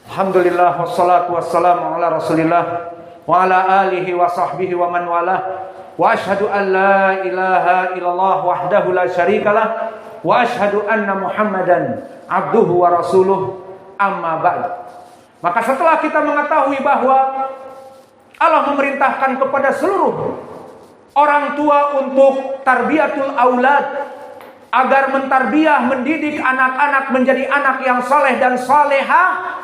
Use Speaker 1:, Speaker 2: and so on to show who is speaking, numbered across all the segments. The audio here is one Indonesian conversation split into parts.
Speaker 1: Alhamdulillah wassalatu wassalamu ala Rasulillah wa ala alihi wa sahbihi wa man walah. Wa ashhadu an la ilaha illallah wahdahu la syarikalah wa ashhadu anna Muhammadan abduhu wa rasuluh, amma ba'd. Maka setelah kita mengetahui bahwa Allah memerintahkan kepada seluruh orang tua untuk tarbiyatul aulad, agar mentarbiyah, mendidik anak-anak menjadi anak yang saleh dan salehah,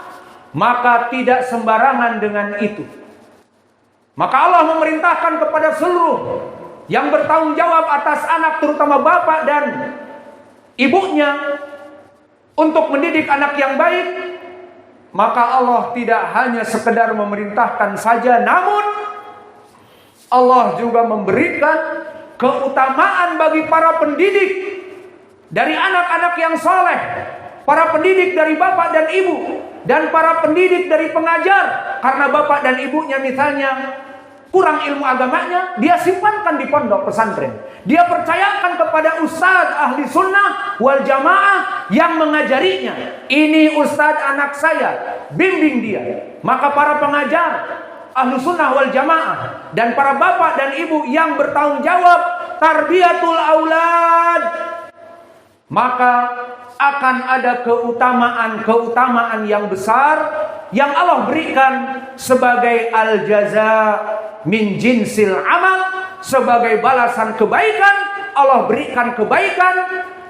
Speaker 1: maka tidak sembarangan dengan itu. Maka Allah memerintahkan kepada seluruh yang bertanggung jawab atas anak, terutama bapak dan ibunya, untuk mendidik anak yang baik. Maka Allah tidak hanya sekedar memerintahkan saja, namun Allah juga memberikan keutamaan bagi para pendidik dari anak-anak yang saleh, para pendidik dari bapak dan ibu, dan para pendidik dari pengajar. Karena bapak dan ibunya misalnya kurang ilmu agamanya, dia simpankan di pondok pesantren. Dia percayakan kepada ustaz ahli sunnah wal jamaah yang mengajarinya. Ini ustaz anak saya, bimbing dia. Maka para pengajar ahli sunnah wal jamaah dan para bapak dan ibu yang bertanggung jawab tarbiyatul aulad, maka akan ada keutamaan yang besar yang Allah berikan sebagai al-jaza min jinsil amal, sebagai balasan kebaikan. Allah berikan kebaikan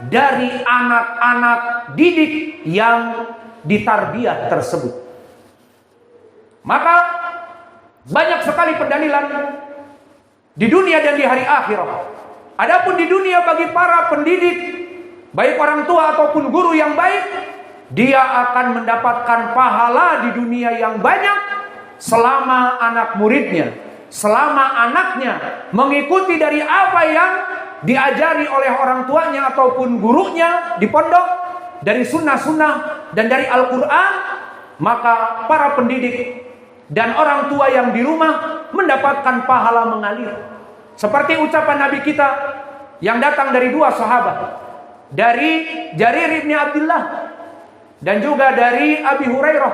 Speaker 1: dari anak-anak didik yang ditarbiyah tersebut. Maka banyak sekali pendalilan di dunia dan di hari akhirat. Adapun di dunia bagi para pendidik, baik orang tua ataupun guru yang baik, dia akan mendapatkan pahala di dunia yang banyak selama anak muridnya, selama anaknya mengikuti dari apa yang diajari oleh orang tuanya ataupun gurunya di pondok, dari sunnah-sunnah dan dari Al-Quran. Maka para pendidik dan orang tua yang di rumah mendapatkan pahala mengalir. Seperti ucapan Nabi kita yang datang dari dua sahabat, dari Jarir bin Abdullah dan juga dari Abi Hurairah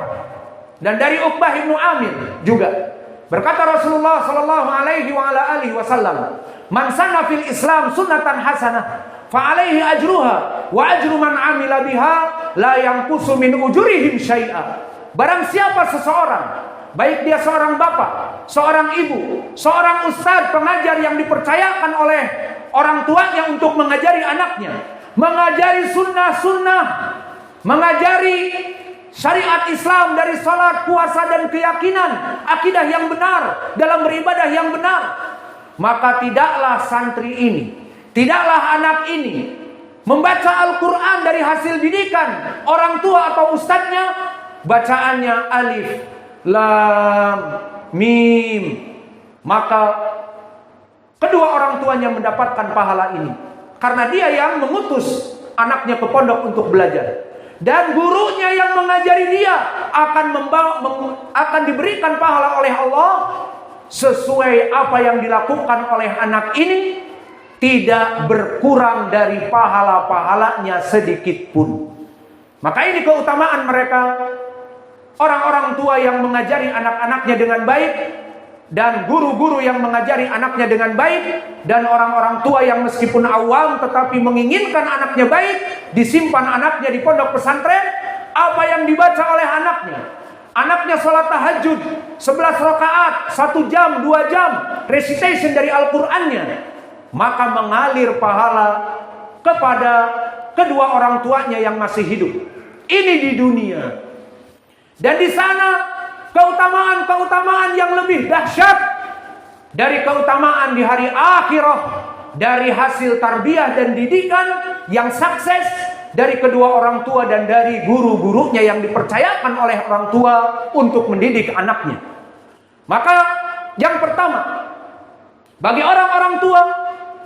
Speaker 1: dan dari Uqbah bin Amir juga. Berkata Rasulullah sallallahu alaihi wa ala alihi wasallam, "Man sanna fil Islam sunnatan hasanah, fa alaihi ajruha wa ajru man amila biha la yanqusu min ujurihim syai'a." Barang siapa seseorang, baik dia seorang bapak, seorang ibu, seorang ustaz pengajar yang dipercayakan oleh orang tuanya untuk mengajari anaknya, mengajari sunnah-sunnah, mengajari syariat Islam dari salat, puasa dan keyakinan, akidah yang benar, dalam beribadah yang benar, maka tidaklah santri ini, tidaklah anak ini membaca Al-Quran dari hasil didikan orang tua atau ustadznya, bacaannya alif, lam, mim, maka kedua orang tuanya mendapatkan pahala ini. Karena dia yang mengutus anaknya ke pondok untuk belajar, dan gurunya yang mengajari dia akan diberikan pahala oleh Allah sesuai apa yang dilakukan oleh anak ini, tidak berkurang dari pahala-pahalanya sedikit pun. Maka ini keutamaan mereka, orang-orang tua yang mengajari anak-anaknya dengan baik, dan guru-guru yang mengajari anaknya dengan baik, dan orang-orang tua yang meskipun awam tetapi menginginkan anaknya baik, disimpan anaknya di pondok pesantren. Apa yang dibaca oleh anaknya sholat tahajud 11 rakaat, 1 jam, 2 jam recitation dari Al-Qur'annya, maka mengalir pahala kepada kedua orang tuanya yang masih hidup. Ini di dunia. Dan di sana keutamaan-keutamaan yang lebih dahsyat dari keutamaan di hari akhirat, dari hasil tarbiyah dan didikan yang sukses dari kedua orang tua dan dari guru-gurunya yang dipercayakan oleh orang tua untuk mendidik anaknya. Maka yang pertama, bagi orang-orang tua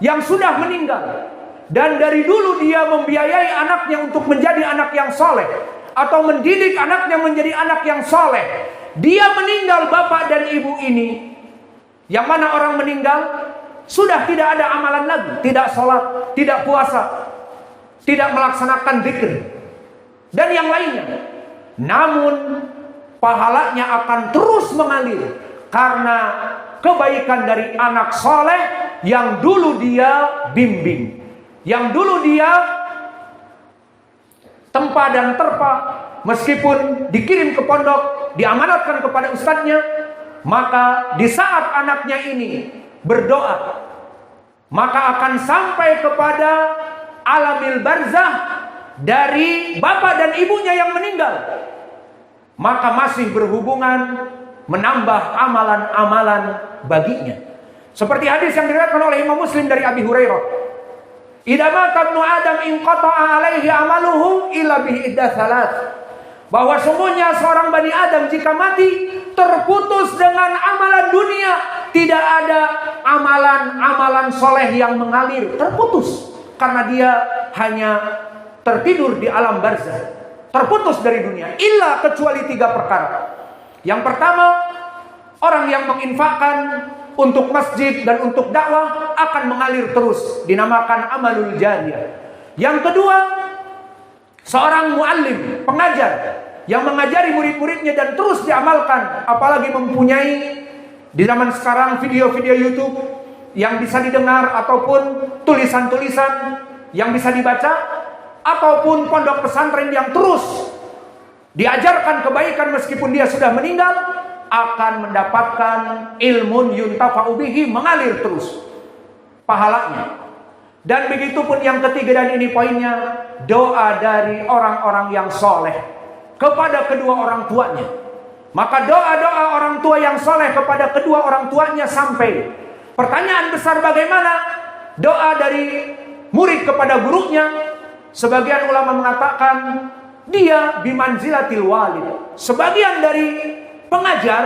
Speaker 1: yang sudah meninggal dan dari dulu dia membiayai anaknya untuk menjadi anak yang soleh, atau mendidik anaknya menjadi anak yang soleh, dia meninggal bapak dan ibu ini, yang mana orang meninggal sudah tidak ada amalan lagi, tidak sholat, tidak puasa, tidak melaksanakan zikir dan yang lainnya. Namun pahalanya akan terus mengalir karena kebaikan dari anak soleh yang dulu dia bimbing, yang dulu dia tempa dan terpa, meskipun dikirim ke pondok, diamanatkan kepada ustadznya, maka di saat anaknya ini berdoa, maka akan sampai kepada alamil barzah dari bapak dan ibunya yang meninggal, maka masih berhubungan menambah amalan-amalan baginya. Seperti hadis yang diriwayatkan oleh Imam Muslim dari Abi Hurairah, idza mata ibnu Adam inqata'a alaihi amaluhu illa bi iddah salat. Bahwa sungguhnya seorang Bani Adam jika mati terputus dengan amalan dunia, tidak ada amalan-amalan soleh yang mengalir, terputus karena dia hanya tertidur di alam barzah, terputus dari dunia, illa kecuali 3 perkara. Yang pertama, orang yang menginfakkan untuk masjid dan untuk dakwah akan mengalir terus, dinamakan amalul jariyah. Yang kedua, seorang muallim, pengajar yang mengajari murid-muridnya dan terus diamalkan, apalagi mempunyai di zaman sekarang video-video YouTube yang bisa didengar ataupun tulisan-tulisan yang bisa dibaca, ataupun pondok pesantren yang terus diajarkan kebaikan meskipun dia sudah meninggal, akan mendapatkan ilmun yuntafa'u bihi, mengalir terus pahalanya. Dan begitu pun yang ketiga, dan ini poinnya, doa dari orang-orang yang soleh kepada kedua orang tuanya. Maka doa-doa orang tua yang soleh kepada kedua orang tuanya sampai. Pertanyaan besar, bagaimana doa dari murid kepada gurunya? Sebagian ulama mengatakan dia bimanzilatil walid. Sebagian dari pengajar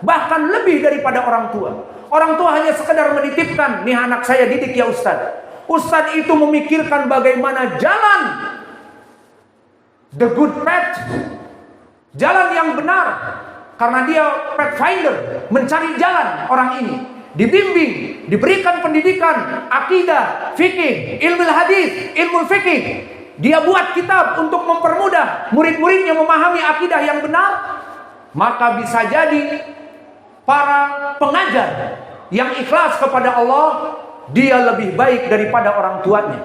Speaker 1: bahkan lebih daripada orang tua. Orang tua hanya sekedar menitipkan, nih anak saya didik ya Ustaz. Ustaz itu memikirkan bagaimana jalan the good path, jalan yang benar, karena dia pathfinder, mencari jalan orang ini, dibimbing, diberikan pendidikan akidah, fikih, ilmu hadis, ilmu fikih. Dia buat kitab untuk mempermudah murid-muridnya memahami akidah yang benar. Maka bisa jadi para pengajar yang ikhlas kepada Allah, dia lebih baik daripada orang tuanya.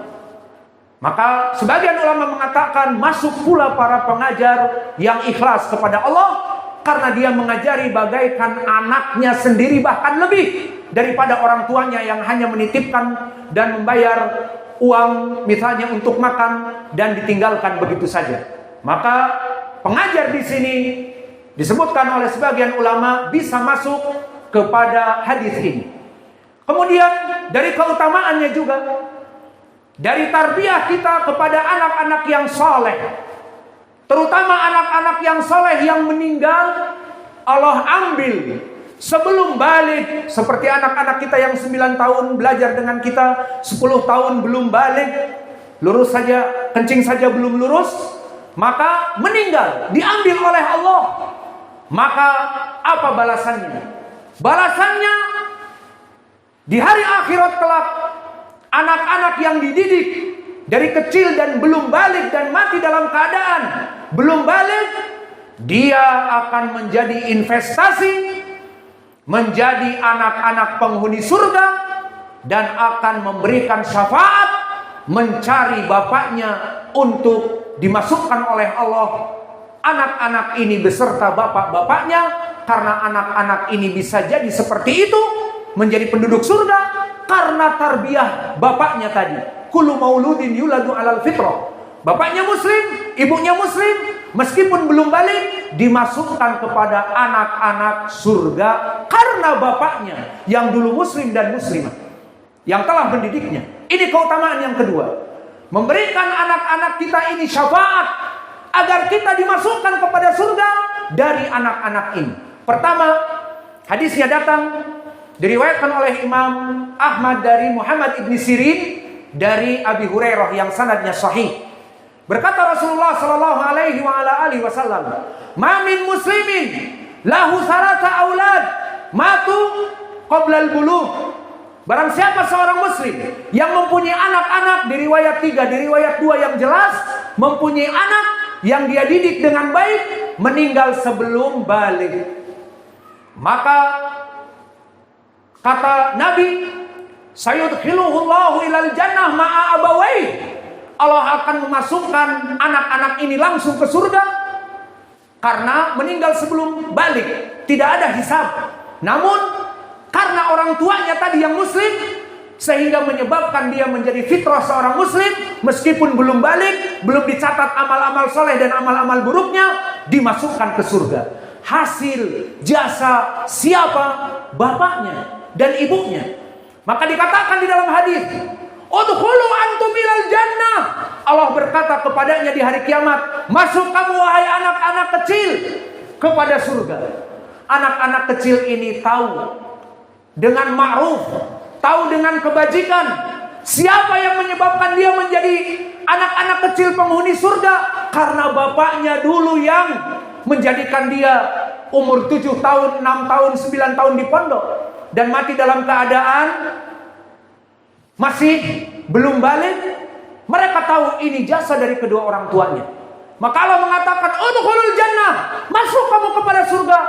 Speaker 1: Maka sebagian ulama mengatakan masuk pula para pengajar yang ikhlas kepada Allah, karena dia mengajari bagaikan anaknya sendiri, bahkan lebih daripada orang tuanya yang hanya menitipkan dan membayar uang misalnya untuk makan dan ditinggalkan begitu saja. Maka pengajar di sini disebutkan oleh sebagian ulama bisa masuk kepada hadis ini. Kemudian dari keutamaannya juga, dari tarbiyah kita kepada anak-anak yang soleh, terutama anak-anak yang soleh yang meninggal, Allah ambil sebelum balik. Seperti anak-anak kita yang 9 tahun belajar dengan kita, 10 tahun belum balik, lurus saja, kencing saja belum lurus, maka meninggal, diambil oleh Allah. Maka apa balasannya? Balasannya di hari akhirat kelak, anak-anak yang dididik dari kecil dan belum balik dan mati dalam keadaan belum balik, dia akan menjadi investasi, menjadi anak-anak penghuni surga, dan akan memberikan syafaat, mencari bapaknya untuk dimasukkan oleh Allah anak-anak ini beserta bapak-bapaknya, karena anak-anak ini bisa jadi seperti itu, menjadi penduduk surga karena tarbiyah bapaknya tadi. Kullu mauludin yuladu alal fitrah. Bapaknya muslim, ibunya muslim, meskipun belum balik, dimasukkan kepada anak-anak surga karena bapaknya yang dulu muslim dan muslimah yang telah mendidiknya. Ini keutamaan yang kedua, memberikan anak-anak kita ini syafaat agar kita dimasukkan kepada surga dari anak-anak ini. Pertama, hadisnya datang diriwayatkan oleh Imam Ahmad dari Muhammad ibn Sirin dari Abi Hurairah yang sanadnya sahih. Berkata Rasulullah sallallahu alaihi wasallam, "Ma min muslimin lahu salata aulad matu qabla al-bulugh." Barang siapa seorang muslim yang mempunyai anak-anak, di riwayat 3, di riwayat 2 yang jelas, mempunyai anak yang dia didik dengan baik meninggal sebelum balik, maka kata Nabi, sayudkhiluhullahu ilal jannah ma'a abawai, Allah akan memasukkan anak-anak ini langsung ke surga karena meninggal sebelum balik, tidak ada hisab. Namun karena orang tuanya tadi yang muslim, sehingga menyebabkan dia menjadi fitrah seorang muslim, meskipun belum balik, belum dicatat amal-amal soleh dan amal-amal buruknya, dimasukkan ke surga. Hasil jasa siapa? Bapaknya dan ibunya. Maka dikatakan di dalam hadis, udkhulu antum ilal jannah. Allah berkata kepadanya di hari kiamat, masuk kamu wahai anak-anak kecil kepada surga. Anak-anak kecil ini tahu dengan ma'ruf, tahu dengan kebajikan, siapa yang menyebabkan dia menjadi anak-anak kecil penghuni surga? Karena bapaknya dulu yang menjadikan dia umur 7 tahun, 6 tahun, 9 tahun di pondok dan mati dalam keadaan masih belum balik. Mereka tahu ini jasa dari kedua orang tuanya. Maka Allah mengatakan, udkhulul jannah, masuk kamu kepada surga.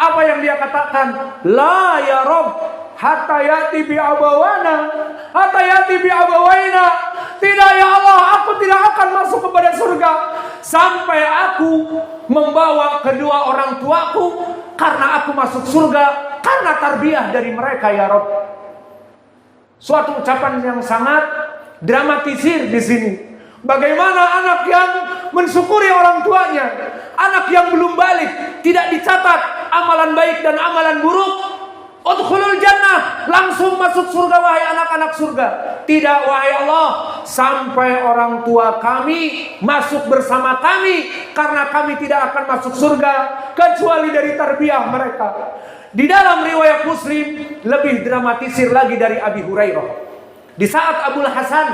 Speaker 1: Apa yang dia katakan? La ya Rabb, hatta yati bi abawana, hatta yati bi abawaina. Tidak ya Allah, aku tidak akan masuk kepada surga sampai aku membawa kedua orang tuaku, karena aku masuk surga karena tarbiyah dari mereka ya Rabb. Suatu ucapan yang sangat dramatisir di sini. Bagaimana anak yang mensyukuri orang tuanya, anak yang belum balik, tidak dicatat amalan baik dan amalan buruk, udkhulul jannah, langsung masuk surga wahai anak-anak surga. Tidak wahai Allah, sampai orang tua kami masuk bersama kami, karena kami tidak akan masuk surga kecuali dari tarbiyah mereka. Di dalam riwayat Muslim lebih dramatisir lagi dari Abi Hurairah. Di saat Abul Hasan,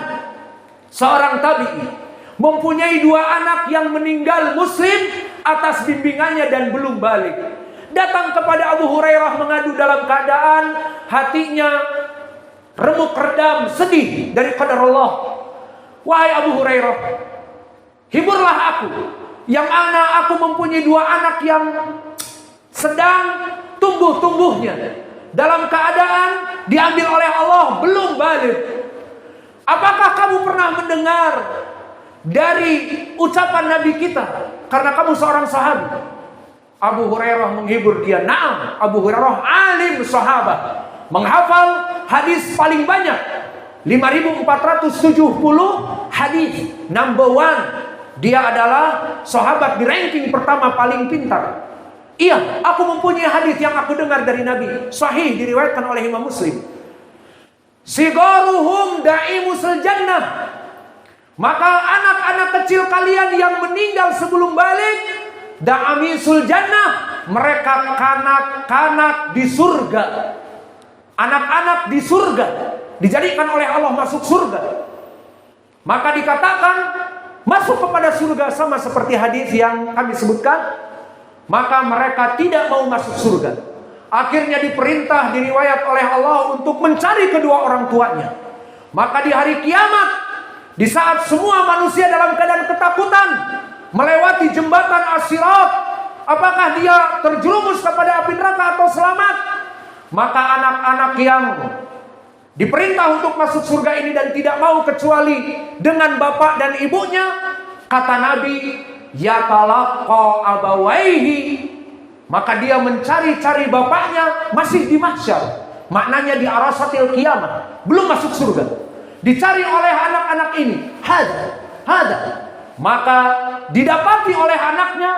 Speaker 1: seorang tabi'i, mempunyai 2 anak yang meninggal muslim atas bimbingannya dan belum balik, datang kepada Abu Hurairah mengadu dalam keadaan hatinya remuk redam, sedih dari qadar Allah. Wahai Abu Hurairah, hiburlah aku, yang aku mempunyai 2 anak yang sedang tumbuh-tumbuhnya, dalam keadaan diambil oleh Allah, belum balik. Apakah kamu pernah mendengar dari ucapan Nabi kita? Karena kamu seorang sahabat. Abu Hurairah menghibur dia. Naam, Abu Hurairah alim sahabat, menghafal hadis paling banyak, 5.470 hadis, number 1. Dia adalah sahabat di ranking pertama paling pintar. Iya, aku mempunyai hadis yang aku dengar dari Nabi, sahih, diriwayatkan oleh Imam Muslim. Sigaruhum da'imusul jannah, maka anak-anak kecil kalian yang meninggal sebelum balik, da'amisul jannah, mereka kanak-kanak di surga. Anak-anak di surga, dijadikan oleh Allah masuk surga. Maka dikatakan masuk kepada surga sama seperti hadis yang kami sebutkan. Maka mereka tidak mau masuk surga. Akhirnya diperintah, diriwayat oleh Allah untuk mencari kedua orang tuanya. Maka di hari kiamat, di saat semua manusia dalam keadaan ketakutan melewati jembatan As-Sirat, apakah dia terjerumus kepada api neraka atau selamat? Maka anak-anak yang diperintah untuk masuk surga ini dan tidak mau kecuali dengan bapak dan ibunya, kata Nabi, yatalaqqa abawaihi, maka dia mencari-cari bapaknya masih di mahsyar, maknanya di arasatil kiamat, belum masuk surga, dicari oleh anak-anak ini, hada, maka didapati oleh anaknya,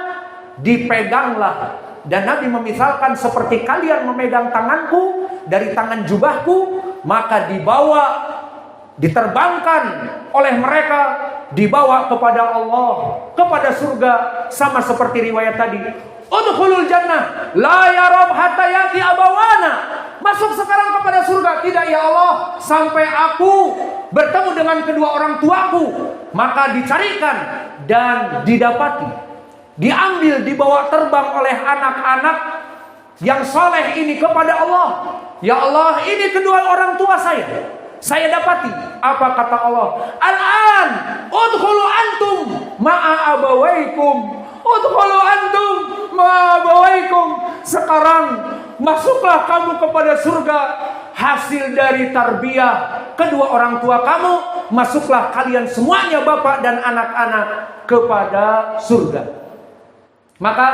Speaker 1: dipeganglah. Dan Nabi memisalkan seperti kalian memegang tanganku dari tangan jubahku, maka dibawa, diterbangkan oleh mereka, dibawa kepada Allah, kepada surga, sama seperti riwayat tadi. Udkhulul jannah, la ya Rabb hatta yati abawana. Masuk sekarang kepada surga. Tidak ya Allah, sampai aku bertemu dengan kedua orang tuaku. Maka dicarikan dan didapati, diambil, dibawa terbang oleh anak-anak yang saleh ini kepada Allah. Ya Allah, ini kedua orang tua saya. saya dapati. Apa kata Allah? Al-an udkhulu antum ma'a abawaikum. Udkhulu antum ma'a abawaikum. Sekarang masuklah kamu kepada surga hasil dari tarbiyah kedua orang tua kamu. Masuklah kalian semuanya bapak dan anak-anak kepada surga. Maka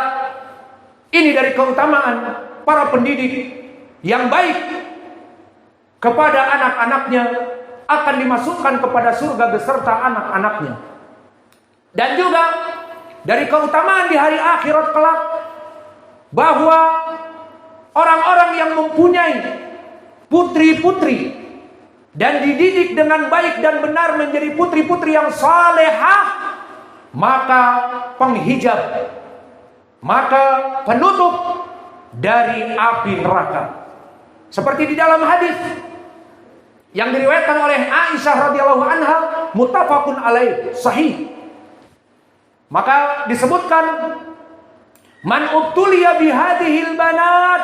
Speaker 1: ini dari keutamaan para pendidik yang baik kepada anak-anaknya akan dimasukkan kepada surga beserta anak-anaknya. Dan juga dari keutamaan di hari akhirat kelak bahwa orang-orang yang mempunyai putri-putri dan dididik dengan baik dan benar menjadi putri-putri yang salehah, maka penghijab, maka penutup dari api neraka. Seperti di dalam hadis yang diriwayatkan oleh Aisyah radhiyallahu anha, muttafaqun alaih, sahih. Maka disebutkan, man ubtuliya bihadhil banat,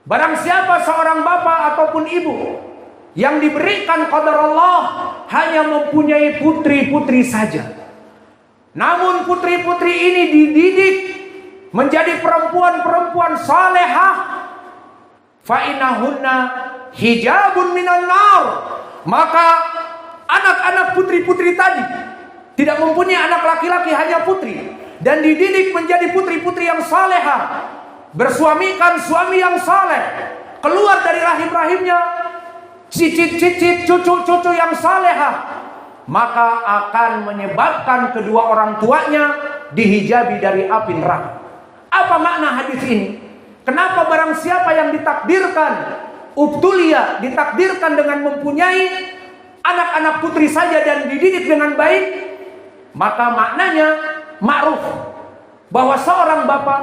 Speaker 1: barang siapa seorang bapak ataupun ibu yang diberikan qadar Allah hanya mempunyai putri-putri saja, namun putri-putri ini dididik menjadi perempuan-perempuan salehah, fa innahunna hijabun minan nar, maka anak-anak putri-putri tadi tidak mempunyai anak laki-laki, hanya putri, dan dididik menjadi putri-putri yang salehah, bersuamikan suami yang saleh, keluar dari rahim-rahimnya cicit-cicit, cucu-cucu yang salehah, maka akan menyebabkan kedua orang tuanya dihijabi dari api neraka. Apa makna hadis ini? Kenapa barang siapa yang ditakdirkan ubtulia, ditakdirkan dengan mempunyai anak-anak putri saja dan dididik dengan baik, maka maknanya ma'ruf, bahwa seorang bapak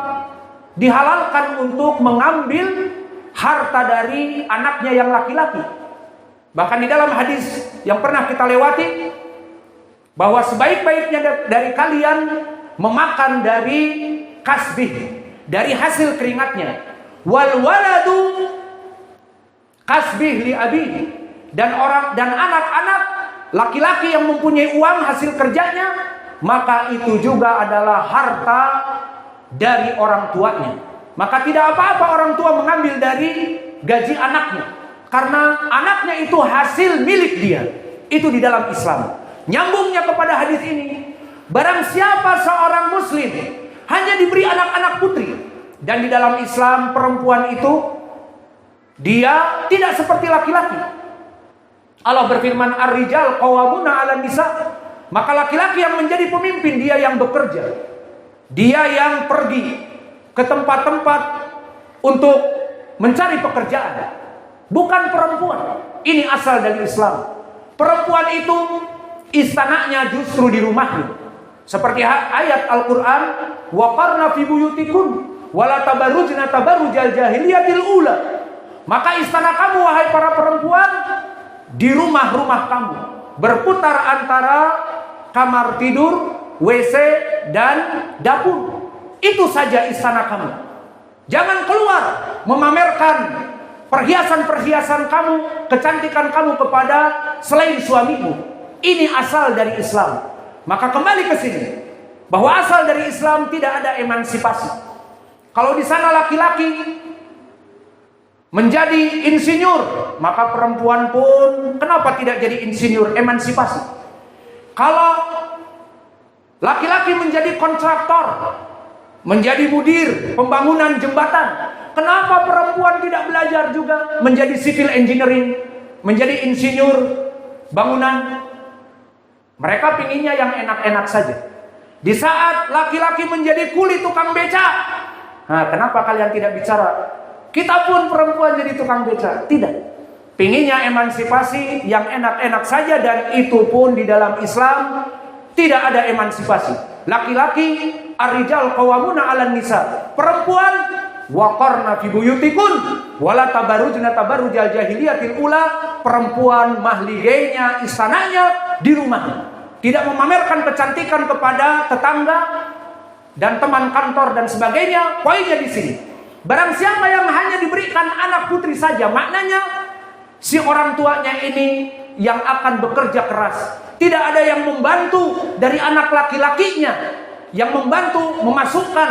Speaker 1: dihalalkan untuk mengambil harta dari anaknya yang laki-laki. Bahkan di dalam hadis yang pernah kita lewati, bahwa sebaik-baiknya dari kalian memakan dari kasbih, dari hasil keringatnya. Wal waladu kasbih li abi, dan anak-anak laki-laki yang mempunyai uang hasil kerjanya, maka itu juga adalah harta dari orang tuanya. Maka tidak apa-apa orang tua mengambil dari gaji anaknya, karena anaknya itu hasil milik dia. Itu di dalam Islam. Nyambungnya kepada hadis ini, barang siapa seorang muslim hanya diberi anak-anak putri, dan di dalam Islam perempuan itu dia tidak seperti laki-laki. Allah berfirman, ar-rijal qawwamuna 'alan nisa, maka laki-laki yang menjadi pemimpin, dia yang bekerja, dia yang pergi ke tempat-tempat untuk mencari pekerjaan, bukan perempuan. Ini asal dari Islam. Perempuan itu istananya justru di rumahnya. Seperti ayat Al-Quran, waqarna fi buyutikum wala tabarrujna tabarrujal jahiliyatil ula. Maka istana kamu wahai para perempuan di rumah-rumah kamu, berputar antara kamar tidur, WC dan dapur. Itu saja istana kamu. Jangan keluar memamerkan perhiasan-perhiasan kamu, kecantikan kamu kepada selain suamimu. Ini asal dari Islam. Maka kembali ke sini, bahwa asal dari Islam tidak ada emansipasi. Kalau di sana laki-laki menjadi insinyur, maka perempuan pun kenapa tidak jadi insinyur? Emansipasi. Kalau laki-laki menjadi kontraktor, menjadi mudir pembangunan jembatan, kenapa perempuan tidak belajar juga menjadi civil engineering, menjadi insinyur bangunan? Mereka pinginnya yang enak-enak saja. Di saat laki-laki menjadi kuli tukang beca, nah, kenapa kalian tidak bicara? Kita pun perempuan jadi tukang beca. Tidak. Pinginnya emansipasi yang enak-enak saja, dan itu pun di dalam Islam tidak ada emansipasi. Laki-laki ar-rijal qawwamuna 'alan nisa. Perempuan waqarna fi buyutikun wala tabarrujna tabarrujal jahiliyatil ula. Perempuan mahligainya, istananya di rumah. Tidak memamerkan kecantikan kepada tetangga dan teman kantor dan sebagainya. Poinnya di sini, barang siapa yang hanya diberikan anak putri saja, maknanya si orang tuanya ini yang akan bekerja keras. Tidak ada yang membantu dari anak laki-lakinya, yang membantu memasukkan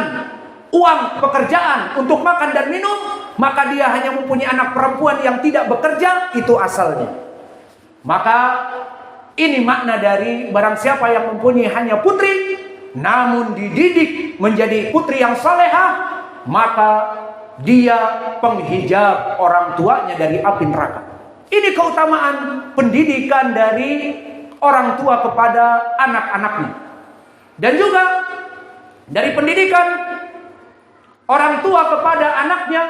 Speaker 1: uang pekerjaan untuk makan dan minum, maka dia hanya mempunyai anak perempuan yang tidak bekerja, itu asalnya. Maka ini makna dari barang siapa yang mempunyai hanya putri, namun dididik menjadi putri yang salehah, maka dia penghijab orang tuanya dari api neraka. Ini keutamaan pendidikan dari orang tua kepada anak-anaknya. Dan juga dari pendidikan orang tua kepada anaknya,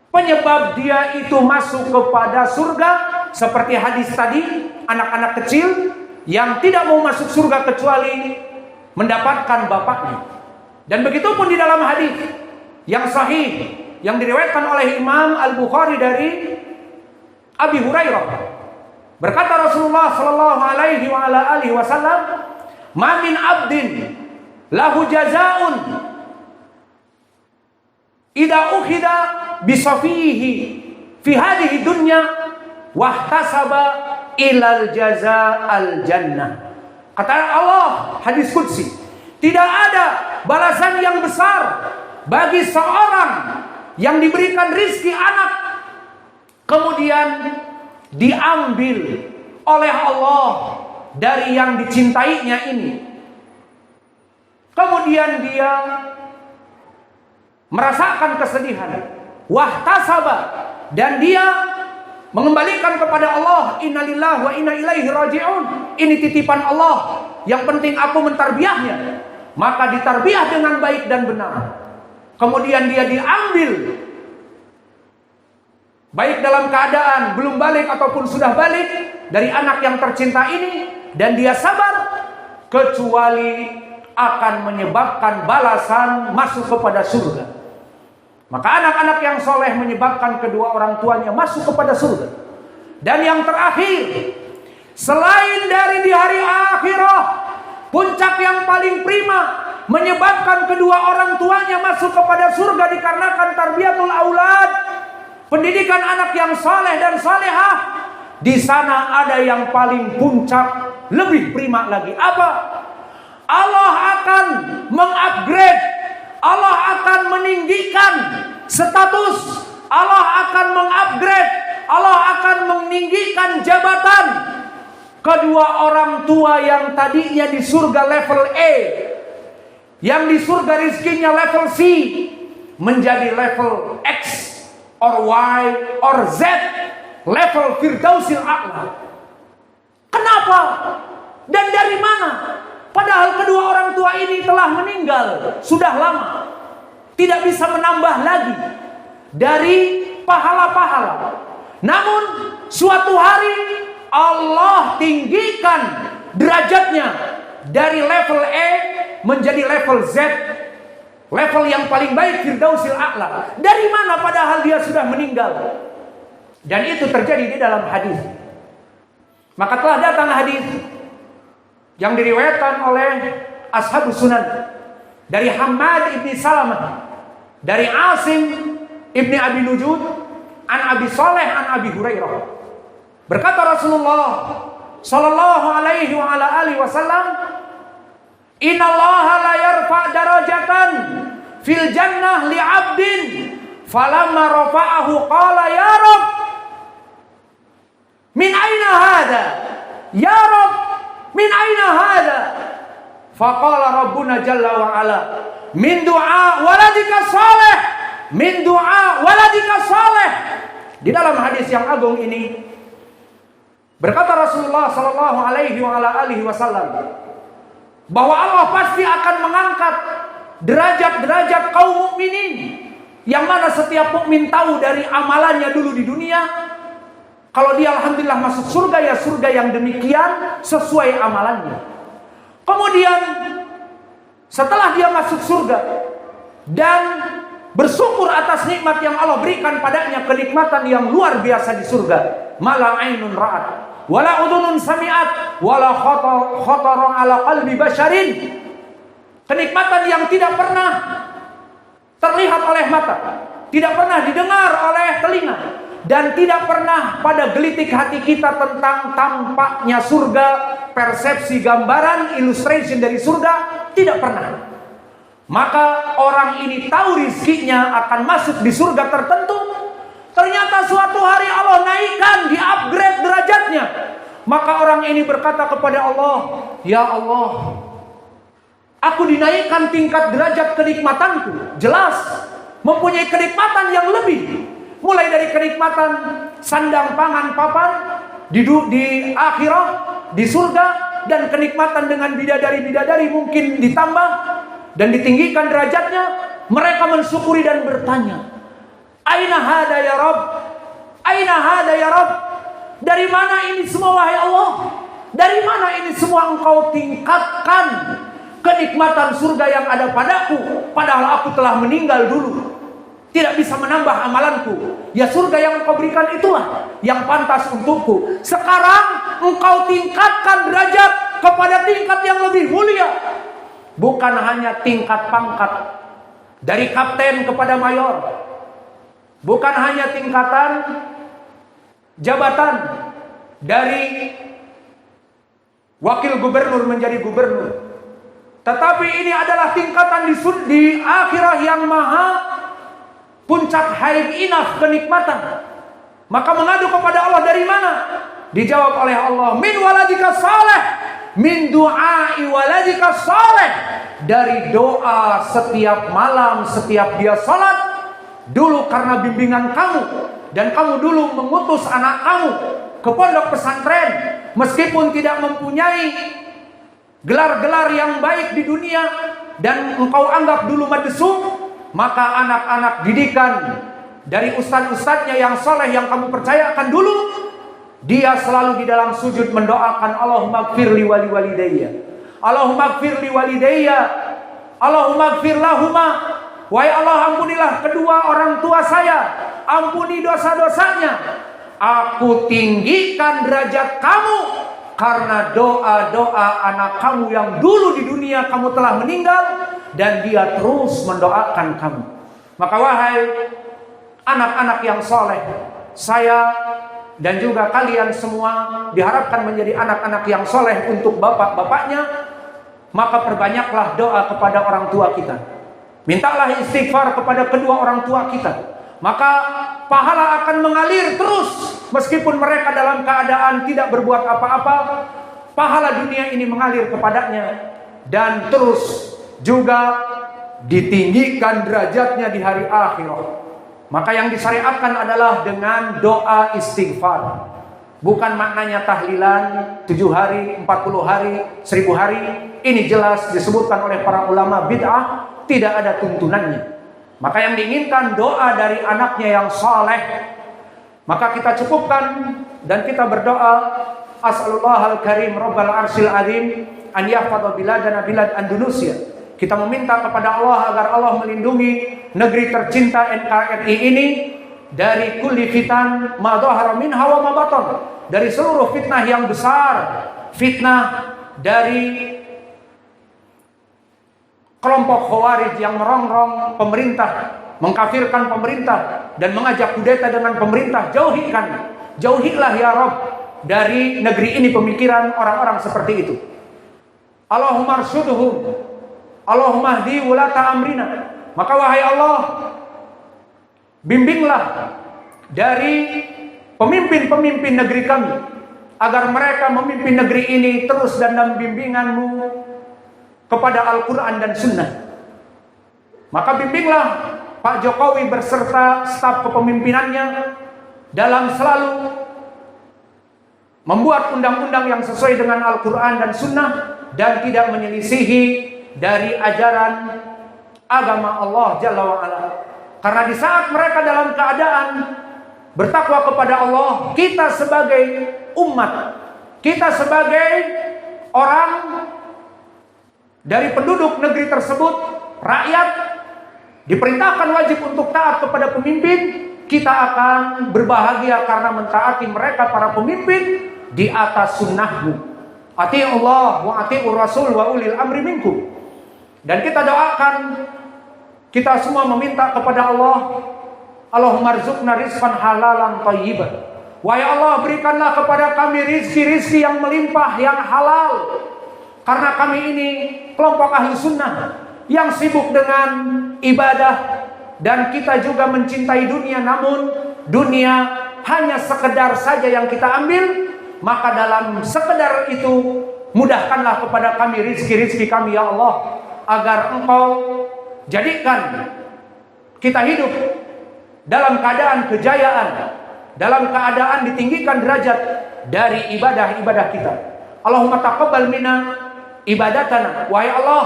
Speaker 1: penyebab dia itu masuk kepada surga, seperti hadis tadi, anak-anak kecil yang tidak mau masuk surga kecuali mendapatkan bapaknya. Dan begitu pun di dalam hadis yang sahih yang diriwayatkan oleh Imam Al-Bukhari dari Abi Hurairah, berkata Rasulullah sallallahu alaihi wa ala alihi wasallam, "Ma min 'abdin lahu jazaa'un idza ukhida bi safihi fi hadhihi dunya wahtasaba ilal jazaa'al jannah." Kata Allah, hadis qudsi, tidak ada balasan yang besar bagi seorang yang diberikan rizki anak kemudian diambil oleh Allah dari yang dicintainya ini, kemudian dia merasakan kesedihan, wahtasaba, dan dia mengembalikan kepada Allah, innalillahi wa inna ilaihi raji'un, ini titipan Allah, yang penting aku mentarbiahnya, maka ditarbiah dengan baik dan benar. Kemudian dia diambil, baik dalam keadaan belum balik ataupun sudah balik, dari anak yang tercinta ini, dan dia sabar, kecuali akan menyebabkan balasan masuk kepada surga. Maka anak-anak yang soleh menyebabkan kedua orang tuanya masuk kepada surga. Dan yang terakhir, selain dari di hari akhirah, puncak yang paling prima menyebabkan kedua orang tuanya masuk kepada surga dikarenakan tarbiyatul aulad, pendidikan anak yang saleh dan salehah. Di sana ada yang paling puncak, lebih prima lagi. Apa? Allah akan mengupgrade, Allah akan meninggikan status, Allah akan mengupgrade, Allah akan meninggikan jabatan kedua orang tua yang tadinya di surga level A, yang di surga rizkinya level C, menjadi level X or Y or Z, level Firdausil A'la. Kenapa? Dan dari mana? Padahal kedua orang tua ini telah meninggal sudah lama, tidak bisa menambah lagi dari pahala-pahala. Namun suatu hari Allah tinggikan derajatnya dari level E menjadi level Z, level yang paling baik, Firdausil A'la. Dari mana padahal dia sudah meninggal? Dan itu terjadi di dalam hadis. Maka telah datang hadis yang diriwayatkan oleh Ashabus Sunan dari Hammad ibni Salamah, dari Asim ibni Abi Nujud, an Abi Saleh an Abi Hurairah. Berkata Rasulullah sallallahu alaihi wa ala alihi wasallam, "Innallaha la yarfa' darajatan fil jannah li 'abdin falamma rafa'ahu qala ya Rabb, min aina hadha? Ya Rabb, min aina hadha?" Faqala Rabbuna jalla wa ala, "Min du'a waladika salih, min du'a waladika salih." Di dalam hadis yang agung ini berkata Rasulullah sallallahu alaihi wa ala alihi wasallam bahwa Allah pasti akan mengangkat derajat-derajat kaum mukminin, yang mana setiap mukmin tahu dari amalannya dulu di dunia. Kalau dia alhamdulillah masuk surga, ya surga yang demikian sesuai amalannya. Kemudian setelah dia masuk surga dan bersyukur atas nikmat yang Allah berikan padanya, kenikmatan yang luar biasa di surga, mala ainun ra'at wala udhunun sami'at wala khatara ala qalbi basharin, kenikmatan yang tidak pernah terlihat oleh mata, tidak pernah didengar oleh telinga, Dan tidak pernah pada gelitik hati kita tentang tampaknya surga, persepsi gambaran, illustration dari surga, tidak pernah. Maka orang ini tahu rizkinya akan masuk di surga tertentu. Ternyata suatu hari Allah naikkan, di-upgrade derajatnya. Maka orang ini berkata kepada Allah, "Ya Allah, aku dinaikkan tingkat derajat kenikmatanku. Jelas, mempunyai kenikmatan yang lebih. Mulai dari kenikmatan sandang pangan papan di akhirat, di surga, dan kenikmatan dengan bidadari-bidadari mungkin ditambah dan ditinggikan derajatnya." Mereka mensyukuri dan bertanya, "Aina hada ya Rabb? Aina hada ya Rabb? Dari mana ini semua wahai Allah? Dari mana ini semua Engkau tingkatkan kenikmatan surga yang ada padaku, padahal aku telah meninggal dulu, tidak bisa menambah amalanku. Ya surga yang Engkau berikan itulah yang pantas untukku. Sekarang Engkau tingkatkan derajat kepada tingkat yang lebih mulia. Bukan hanya tingkat pangkat dari kapten kepada mayor, bukan hanya tingkatan jabatan dari wakil gubernur menjadi gubernur, tetapi ini adalah tingkatan di akhirat yang maha puncak haid inaf kenikmatan. Maka mengadu kepada Allah, dari mana? Dijawab oleh Allah, "Min waladika saleh, min du'ai waladika saleh." Dari doa setiap malam, setiap dia salat, dulu karena bimbingan kamu, dan kamu dulu mengutus anak kamu ke pondok pesantren, meskipun tidak mempunyai gelar-gelar yang baik di dunia, dan engkau anggap dulu madesum, maka anak-anak didikan dari ustaz-ustaznya yang soleh yang kamu percayakan dulu, dia selalu di dalam sujud mendoakan, "Allahumma gfirli wali walidayya, Allahumma gfirli walidayya, Allahumma gfir lahuma." Wahai Allah, ampunilah kedua orang tua saya, ampuni dosa-dosanya. Aku tinggikan derajat kamu karena doa-doa anak kamu yang dulu di dunia kamu telah meninggal, dan dia terus mendoakan kamu. Maka wahai anak-anak yang soleh, saya dan juga kalian semua diharapkan menjadi anak-anak yang soleh untuk bapak-bapaknya. Maka perbanyaklah doa kepada orang tua kita, mintalah istighfar kepada kedua orang tua kita. Maka pahala akan mengalir terus, meskipun mereka dalam keadaan tidak berbuat apa-apa. Pahala dunia ini mengalir kepadanya, dan terus juga ditinggikan derajatnya di hari akhirat. Maka yang disyariatkan adalah dengan doa istighfar. Bukan maknanya tahlilan 7 hari, 40 hari, 1000 hari. Ini jelas disebutkan oleh para ulama bid'ah, tidak ada tuntunannya. Maka yang diinginkan doa dari anaknya yang saleh. Maka kita cukupkan dan kita berdoa, as'alullahal karim rabbal arsyil azim an yahfadha biladana bilad Andalusia. Kita meminta kepada Allah agar Allah melindungi negeri tercinta NKRI ini dari kulli fitan ma dhahara minha wa ma batan, dari seluruh fitnah yang besar, fitnah dari kelompok khawarij yang merongrong pemerintah, mengkafirkan pemerintah, dan mengajak kudeta dengan pemerintah. Jauhilah ya Rabb dari negeri ini pemikiran orang-orang seperti itu. Allahumma arsyudhum, Allahumma hdi wulata amrina. Maka wahai Allah, bimbinglah dari pemimpin-pemimpin negeri kami, agar mereka memimpin negeri ini terus dalam bimbingan-Mu kepada Al-Quran dan Sunnah. Maka bimbinglah Pak Jokowi berserta staf kepemimpinannya dalam selalu membuat undang-undang yang sesuai dengan Al-Quran dan Sunnah, dan tidak menyelisihi dari ajaran agama Allah Jalla wa'ala. Karena di saat mereka dalam keadaan bertakwa kepada Allah, kita sebagai umat, kita sebagai orang dari penduduk negeri tersebut, rakyat, diperintahkan wajib untuk taat kepada pemimpin. Kita akan berbahagia karena mentaati mereka para pemimpin di atas sunnah-Mu. Ati'ullah wa ati'ur rasul wa ulil amri minkum. Dan kita doakan, kita semua meminta kepada Allah Allahumma rzuqna rizqan halalan thayyiban. Wahai Allah, berikanlah kepada kami rizki-rizki yang melimpah, yang halal. Karena kami ini kelompok ahli sunnah yang sibuk dengan ibadah. Dan kita juga mencintai dunia, namun dunia hanya sekedar saja yang kita ambil. Maka dalam sekedar itu, mudahkanlah kepada kami rizki-rizki kami ya Allah, agar Engkau jadikan kita hidup dalam keadaan kejayaan, dalam keadaan ditinggikan derajat dari ibadah-ibadah kita. Allahumma taqabbal minna ibadatana. Wahai Allah,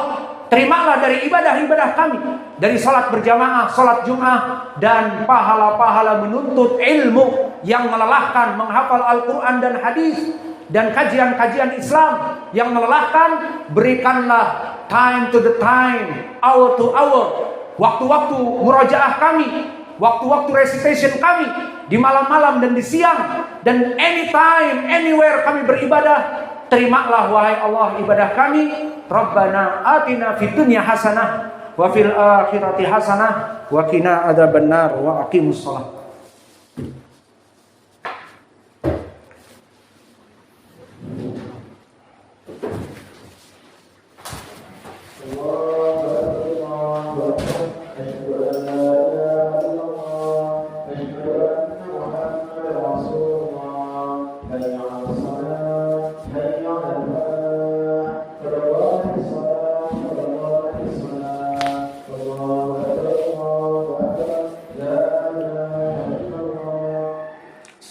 Speaker 1: terimalah dari ibadah-ibadah kami, dari salat berjamaah, salat Jumat, dan pahala-pahala menuntut ilmu yang melelahkan, menghafal Al-Quran dan hadis, dan kajian-kajian Islam yang melelahkan. Berikanlah time to the time, hour to hour, waktu-waktu murajaah kami, waktu-waktu recitation kami, di malam-malam dan di siang, dan anytime, anywhere kami beribadah. Terimalah wahai Allah ibadah kami. Rabbana atina fid dunya hasanah wa fil akhirati hasanah wa qina adzabannar wa aqimus shalah.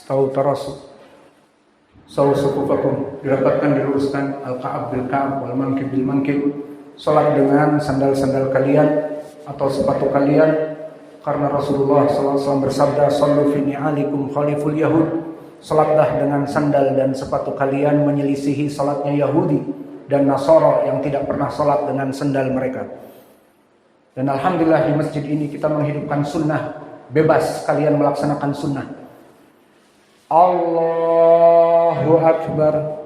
Speaker 1: Tahu tarasu sawu sukufakum, dirapatkan, diluruskan, al-ka'ab bil ka'ab wal mankib bil mankib. Salat dengan sandal-sandal kalian atau sepatu kalian, karena Rasulullah SAW bersabda, sallu fi ni'alikum khaliful yahud. Salatlah dengan sandal dan sepatu kalian, menyelisihi salatnya Yahudi dan Nasara yang tidak pernah salat dengan sandal mereka. Dan alhamdulillah di masjid ini kita menghidupkan sunnah, bebas kalian melaksanakan sunnah. Allahu Akbar.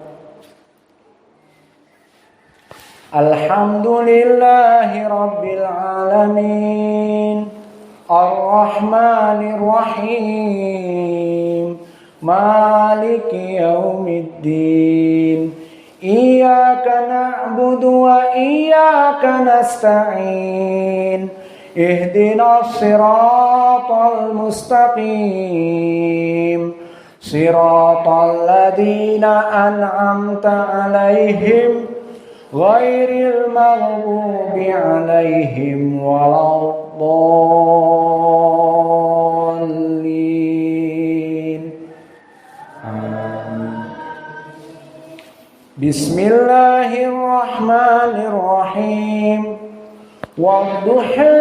Speaker 1: Alhamdulillahi Rabbil Alamin, Ar-Rahmanir Rahim, Maliki Yaumiddin. Iyyaka na'budu wa iyyaka nasta'in. Ihdinas siratal mustaqim. Siratal ladzina an'amta 'alaihim ghairil maghdubi 'alaihim waladdallin. Amin. Bismillahirrahmanirrahim. Wadduha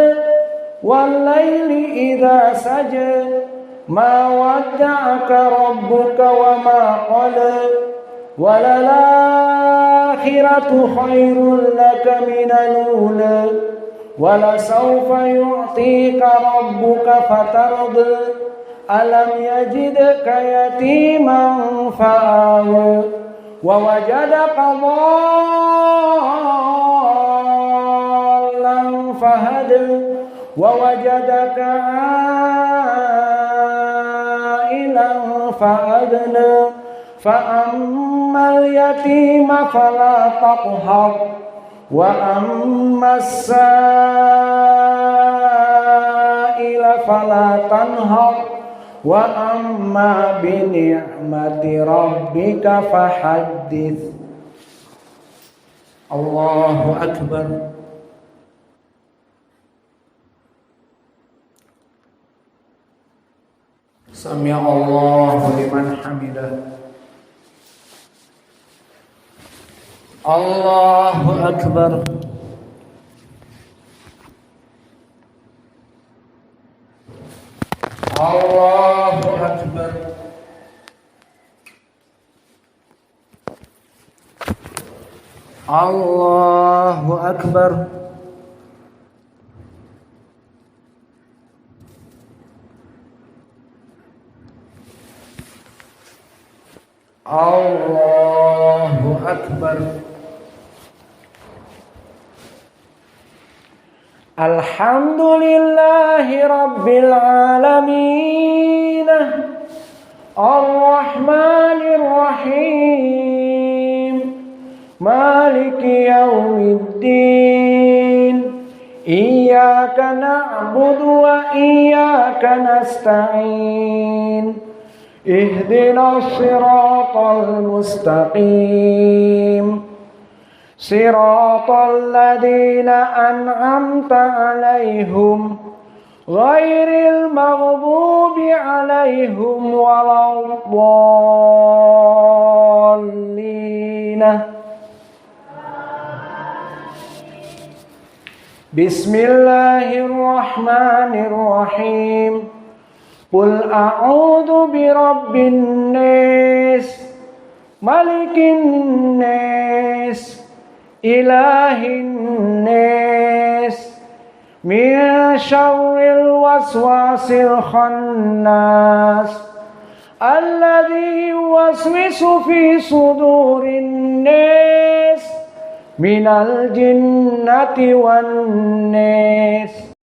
Speaker 1: wal laili idza saja. Ma wadda'aka rabbuka wa ma qala, walal-akhiratu khairul laka minal ula, walasawfa yu'tika rabbuka fatarda, alam yajidka yatiman fa'awa, wa wajadaka dhallan fahada, wa wajadaka fa'adna fa'ammal yatima fala taqhar wa ammas sa'ila fala tanhar wa amma bi ni'mati rabbika fahaddits. Allahu Akbar. Sami Allahu liman hamidah. Allahu Akbar. Allahu Akbar. Allahu Akbar. Allahu Akbar. Alhamdulillahi Rabbil Alamin, Ar-Rahmanir Rahim, Maliki Yaumiddin, Iyyaka na'budu wa iyyaka nasta'in, Ihdinas siratal mustaqim, Siratal ladzina an'amta 'alaihim ghairil maghdubi 'alaihim waladdallin. Bismillahirrahmanirrahim. Qul a'udzu birabbin nas, malikin nas, ilahin nas, min syarril waswasil khannas, alladzi yuwaswisu fi sudurin nas, minal jinnati wan nas.